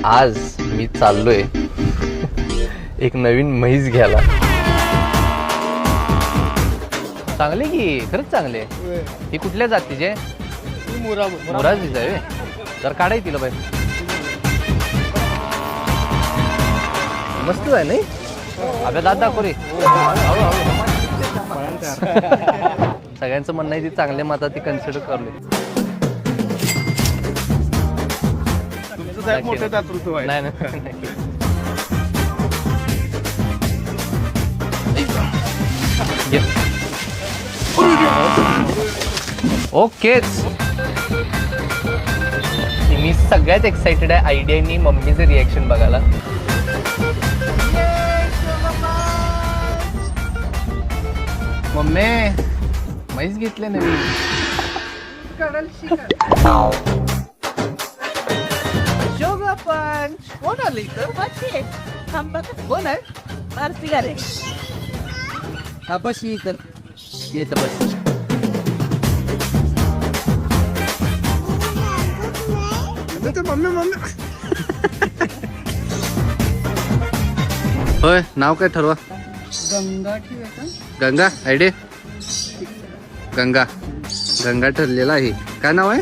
आज मी चाललोय एक नवीन म्हैस घ्यायला. चांगले की खरंच चांगले. ही कुठल्या जातीचे? मुराजीच आहे. जर काढाय तिला बाई. मस्त आहे नाही. अबे दात दाखव रे. सगळ्यांचं म्हणणं आहे ती चांगले माता ती कन्सिडर करले. नाही ओकेच. मी सगळ्यात एक्साइटेड आहे आयडियानी मम्मीचं रिॲक्शन बघायला. मम्मी म्हैस घेतले नवीन. कोण आले कोण आहे? हा बस इथं येत बस. होय नाव काय ठरवा? गंगा आयडे. गंगा गंगा ठरलेला आहे. काय नाव आहे?